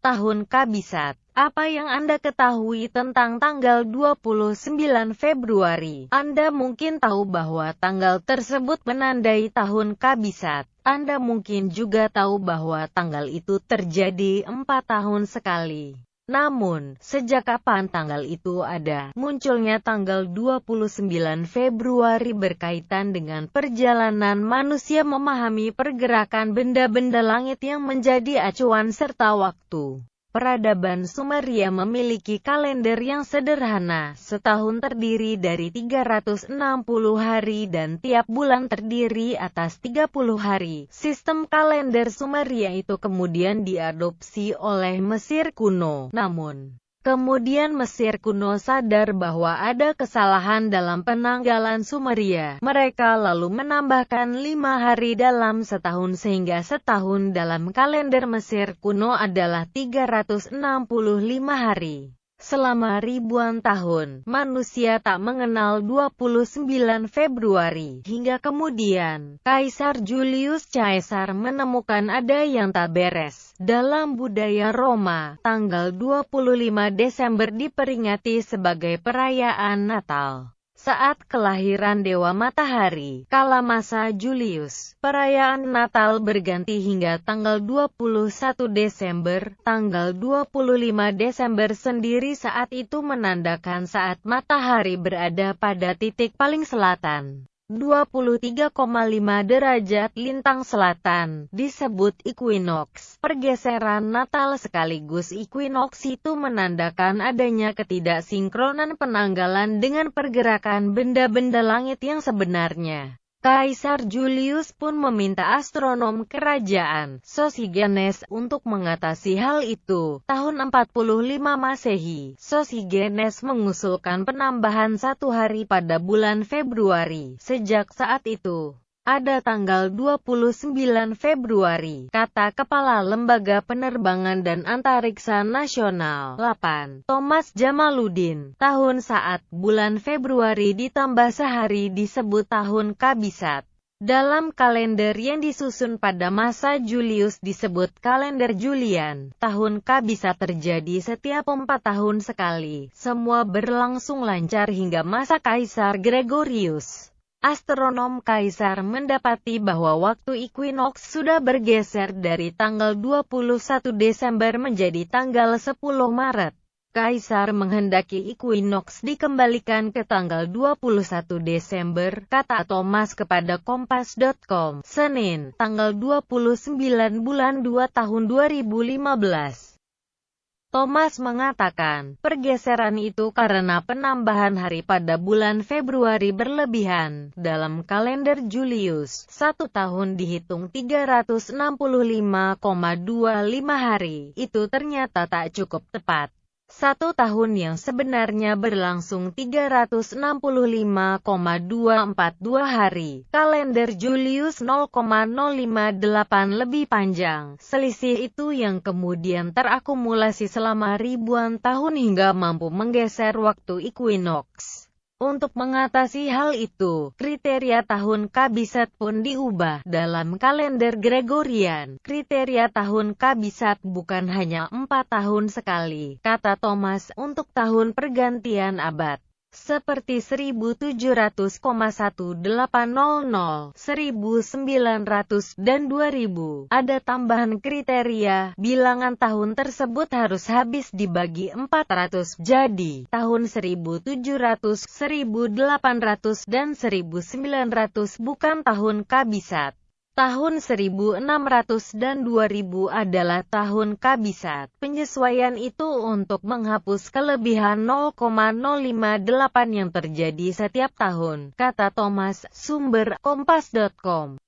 tahun Kabisat. Apa yang Anda ketahui tentang tanggal 29 Februari? Anda mungkin tahu bahwa tanggal tersebut menandai tahun Kabisat. Anda mungkin juga tahu bahwa tanggal itu terjadi 4 tahun sekali. Namun, sejak kapan tanggal itu ada? Munculnya tanggal 29 Februari berkaitan dengan perjalanan manusia memahami pergerakan benda-benda langit yang menjadi acuan serta waktu. Peradaban Sumeria memiliki kalender yang sederhana. Setahun terdiri dari 360 hari dan tiap bulan terdiri atas 30 hari. Sistem kalender Sumeria itu kemudian diadopsi oleh Mesir kuno. Namun, kemudian Mesir kuno sadar bahwa ada kesalahan dalam penanggalan Sumeria. Mereka lalu menambahkan 5 hari dalam setahun sehingga setahun dalam kalender Mesir kuno adalah 365 hari. Selama ribuan tahun, manusia tak mengenal 29 Februari. Hingga kemudian, Kaisar Julius Caesar menemukan ada yang tak beres. Dalam budaya Roma, tanggal 25 Desember diperingati sebagai perayaan Natal. Saat kelahiran Dewa Matahari, kala masa Julius, perayaan Natal berganti hingga tanggal 21 Desember. Tanggal 25 Desember sendiri saat itu menandakan saat matahari berada pada titik paling selatan. 23,5 derajat lintang selatan, disebut equinox. Pergeseran Natal sekaligus equinox itu menandakan adanya ketidaksinkronan penanggalan dengan pergerakan benda-benda langit yang sebenarnya. Kaisar Julius pun meminta astronom kerajaan, Sosigenes, untuk mengatasi hal itu. Tahun 45 Masehi, Sosigenes mengusulkan penambahan 1 hari pada bulan Februari. Sejak saat itu, ada tanggal 29 Februari, kata Kepala Lembaga Penerbangan dan Antariksa Nasional, 8. Thomas Jamaluddin. Tahun saat bulan Februari ditambah sehari disebut tahun Kabisat. Dalam kalender yang disusun pada masa Julius disebut kalender Julian. Tahun Kabisat terjadi setiap 4 tahun sekali. Semua berlangsung lancar hingga masa Kaisar Gregorius. Astronom Kaisar mendapati bahwa waktu equinox sudah bergeser dari tanggal 21 Desember menjadi tanggal 10 Maret. Kaisar menghendaki equinox dikembalikan ke tanggal 21 Desember, kata Thomas kepada Kompas.com, Senin, tanggal 29 bulan 2 tahun 2015. Thomas mengatakan, pergeseran itu karena penambahan hari pada bulan Februari berlebihan. Dalam kalender Julius, 1 tahun dihitung 365,25 hari. Itu ternyata tak cukup tepat. 1 tahun yang sebenarnya berlangsung 365,242 hari. Kalender Julius 0,058 lebih panjang. Selisih itu yang kemudian terakumulasi selama ribuan tahun hingga mampu menggeser waktu equinox. Untuk mengatasi hal itu, kriteria tahun Kabisat pun diubah. Dalam kalender Gregorian, kriteria tahun Kabisat bukan hanya 4 tahun sekali, kata Thomas, untuk tahun pergantian abad. Seperti 1700,1800, 1900, dan 2000. Ada tambahan kriteria, bilangan tahun tersebut harus habis dibagi 400. Jadi, tahun 1700, 1800, dan 1900 bukan tahun Kabisat. Tahun 1600 dan 2000 adalah tahun Kabisat. Penyesuaian itu untuk menghapus kelebihan 0,058 yang terjadi setiap tahun, kata Thomas, sumber Kompas.com.